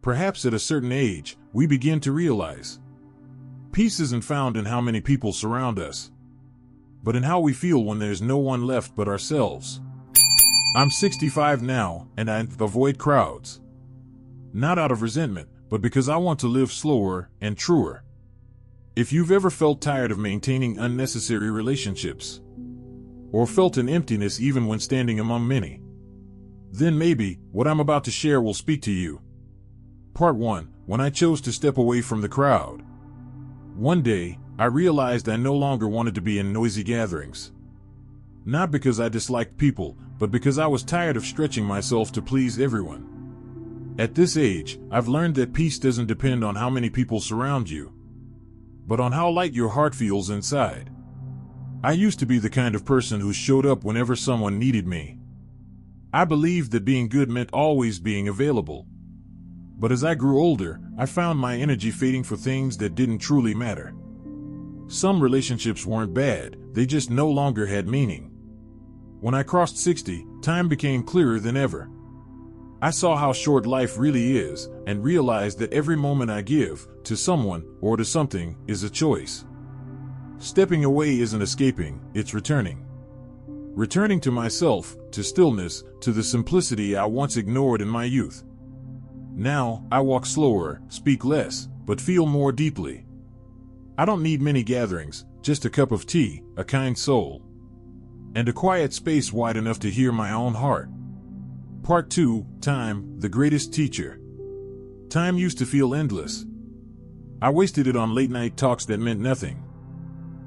Perhaps at a certain age, we begin to realize peace isn't found in how many people surround us, but in how we feel when there's no one left but ourselves. I'm 65 now, and I avoid crowds. Not out of resentment, but because I want to live slower and truer. If you've ever felt tired of maintaining unnecessary relationships, or felt an emptiness even when standing among many, then maybe what I'm about to share will speak to you. Part 1. When I chose to step away from the crowd. One day, I realized I no longer wanted to be in noisy gatherings. Not because I disliked people, but because I was tired of stretching myself to please everyone. At this age, I've learned that peace doesn't depend on how many people surround you, but on how light your heart feels inside. I used to be the kind of person who showed up whenever someone needed me. I believed that being good meant always being available. But as I grew older, I found my energy fading for things that didn't truly matter. Some relationships weren't bad, they just no longer had meaning. When I crossed 60, time became clearer than ever. I saw how short life really is, and realized that every moment I give, to someone, or to something, is a choice. Stepping away isn't escaping, it's returning. Returning to myself, to stillness, to the simplicity I once ignored in my youth. Now, I walk slower, speak less, but feel more deeply. I don't need many gatherings, just a cup of tea, a kind soul, and a quiet space wide enough to hear my own heart. Part 2. Time, the greatest teacher. Time used to feel endless. I wasted it on late-night talks that meant nothing,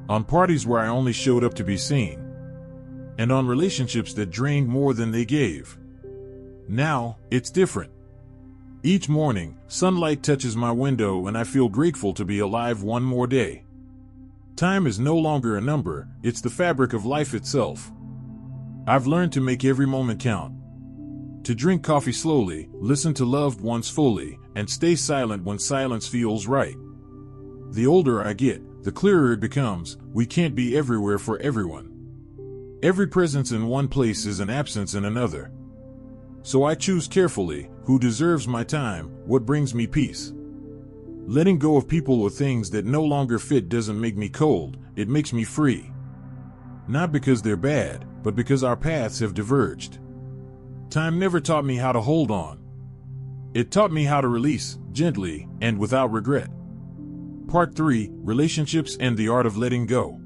on parties where I only showed up to be seen, and on relationships that drained more than they gave. Now, it's different. Each morning, sunlight touches my window and I feel grateful to be alive one more day. Time is no longer a number, it's the fabric of life itself. I've learned to make every moment count. To drink coffee slowly, listen to loved ones fully, and stay silent when silence feels right. The older I get, the clearer it becomes, we can't be everywhere for everyone. Every presence in one place is an absence in another. So I choose carefully who deserves my time, what brings me peace. Letting go of people or things that no longer fit doesn't make me cold, it makes me free. Not because they're bad, but because our paths have diverged. Time never taught me how to hold on. It taught me how to release, gently, and without regret. Part 3. Relationships and the art of letting go.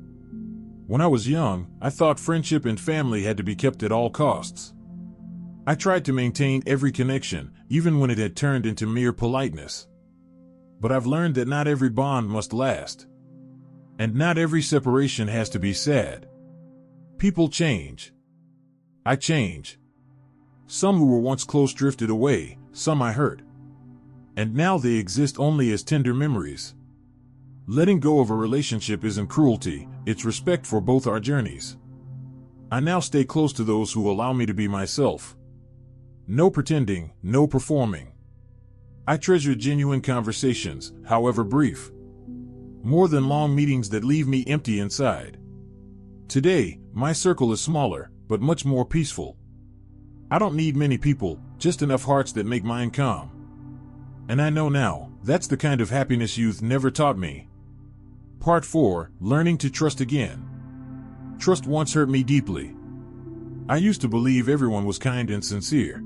When I was young, I thought friendship and family had to be kept at all costs. I tried to maintain every connection, even when it had turned into mere politeness. But I've learned that not every bond must last. And not every separation has to be sad. People change. I change. Some who were once close drifted away, some I hurt. And now they exist only as tender memories. Letting go of a relationship isn't cruelty, it's respect for both our journeys. I now stay close to those who allow me to be myself. No pretending, no performing. I treasure genuine conversations, however brief. More than long meetings that leave me empty inside. Today, my circle is smaller, but much more peaceful. I don't need many people, just enough hearts that make mine calm. And I know now, that's the kind of happiness youth never taught me. Part 4. Learning to trust again. Trust once hurt me deeply. I used to believe everyone was kind and sincere,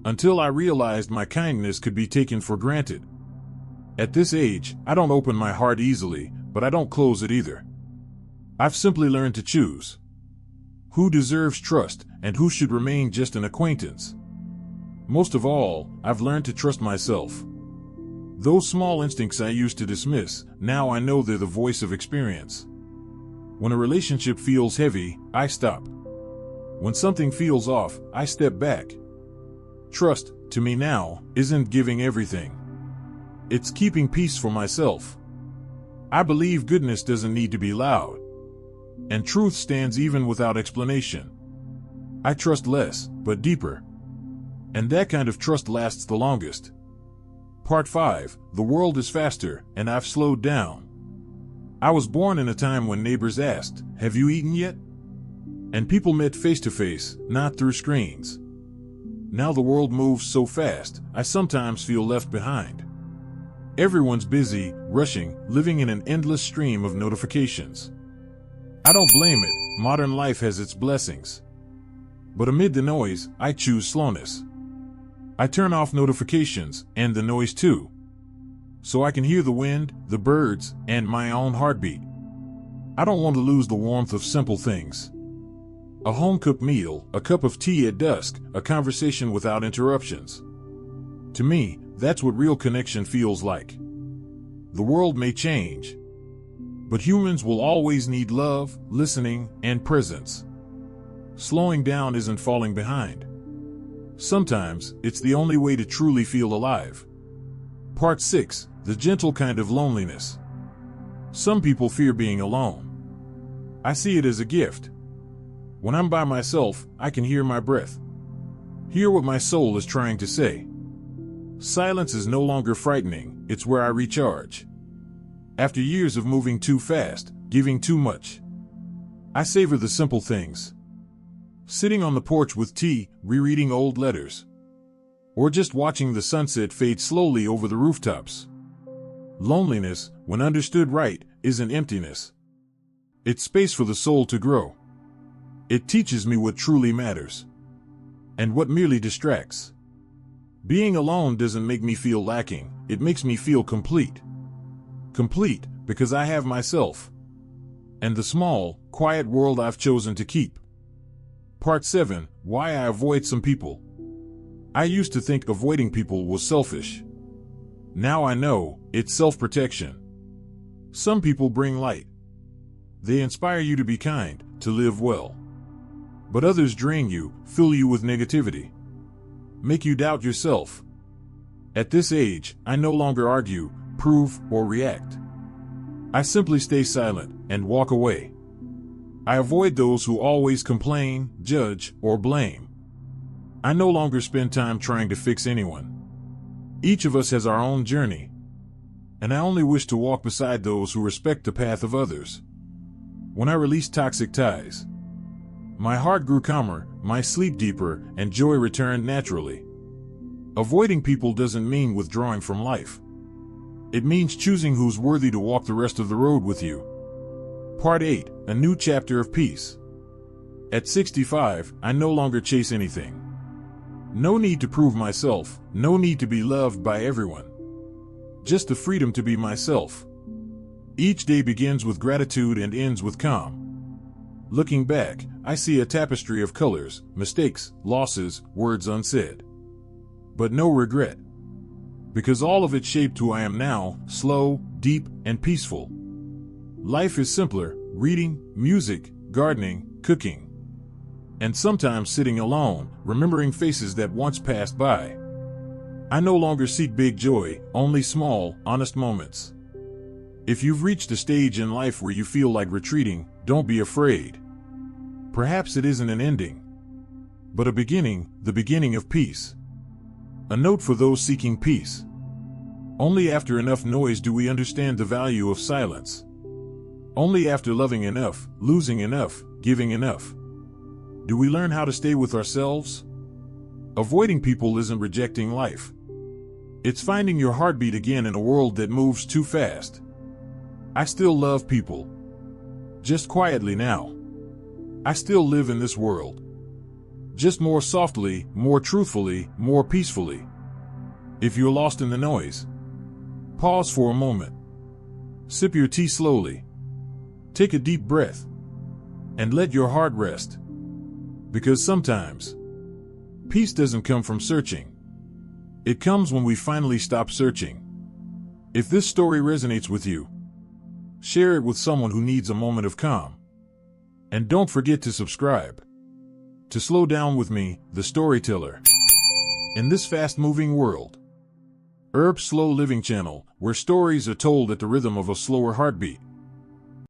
until I realized my kindness could be taken for granted. At this age, I don't open my heart easily, but I don't close it either. I've simply learned to choose who deserves trust and who should remain just an acquaintance. Most of all, I've learned to trust myself. Those small instincts I used to dismiss, now I know they're the voice of experience. When a relationship feels heavy, I stop. When something feels off, I step back. Trust, to me now, isn't giving everything. It's keeping peace for myself. I believe goodness doesn't need to be loud, and truth stands even without explanation. I trust less, but deeper. And that kind of trust lasts the longest. Part 5. The world is faster, and I've slowed down. I was born in a time when neighbors asked, "Have you eaten yet?" And people met face to face, not through screens. Now the world moves so fast, I sometimes feel left behind. Everyone's busy, rushing, living in an endless stream of notifications. I don't blame it, modern life has its blessings. But amid the noise, I choose slowness. I turn off notifications, and the noise too, so I can hear the wind, the birds, and my own heartbeat. I don't want to lose the warmth of simple things. A home-cooked meal, a cup of tea at dusk, a conversation without interruptions. To me, that's what real connection feels like. The world may change, but humans will always need love, listening, and presence. Slowing down isn't falling behind. Sometimes, it's the only way to truly feel alive. Part 6, the gentle kind of loneliness. Some people fear being alone. I see it as a gift. When I'm by myself, I can hear my breath. Hear what my soul is trying to say. Silence is no longer frightening, it's where I recharge. After years of moving too fast, giving too much, I savor the simple things. Sitting on the porch with tea, rereading old letters. Or just watching the sunset fade slowly over the rooftops. Loneliness, when understood right, isn't emptiness. It's space for the soul to grow. It teaches me what truly matters. And what merely distracts. Being alone doesn't make me feel lacking, it makes me feel complete. Complete, because I have myself. And the small, quiet world I've chosen to keep. Part 7, why I avoid some people. I used to think avoiding people was selfish. Now I know, it's self-protection. Some people bring light. They inspire you to be kind, to live well. But others drain you, fill you with negativity. Make you doubt yourself. At this age, I no longer argue, prove, or react. I simply stay silent and walk away. I avoid those who always complain, judge, or blame. I no longer spend time trying to fix anyone. Each of us has our own journey. And I only wish to walk beside those who respect the path of others. When I released toxic ties, my heart grew calmer, my sleep deeper, and joy returned naturally. Avoiding people doesn't mean withdrawing from life. It means choosing who's worthy to walk the rest of the road with you. Part 8, a new chapter of peace. At 65, I no longer chase anything. No need to prove myself, no need to be loved by everyone. Just the freedom to be myself. Each day begins with gratitude and ends with calm. Looking back, I see a tapestry of colors, mistakes, losses, words unsaid. But no regret. Because all of it shaped who I am now, slow, deep, and peaceful. Life is simpler, reading, music, gardening, cooking. And sometimes sitting alone, remembering faces that once passed by. I no longer seek big joy, only small, honest moments. If you've reached a stage in life where you feel like retreating, don't be afraid. Perhaps it isn't an ending, but a beginning, the beginning of peace. A note for those seeking peace. Only after enough noise do we understand the value of silence. Only after loving enough, losing enough, giving enough, do we learn how to stay with ourselves. Avoiding people isn't rejecting life. It's finding your heartbeat again in a world that moves too fast. I still love people. Just quietly now. I still live in this world. Just more softly, more truthfully, more peacefully. If you're lost in the noise, pause for a moment. Sip your tea slowly. Take a deep breath. And let your heart rest. Because sometimes, peace doesn't come from searching. It comes when we finally stop searching. If this story resonates with you, share it with someone who needs a moment of calm. And don't forget to subscribe. To slow down with me, the storyteller. In this fast-moving world, Slow Living channel, where stories are told at the rhythm of a slower heartbeat.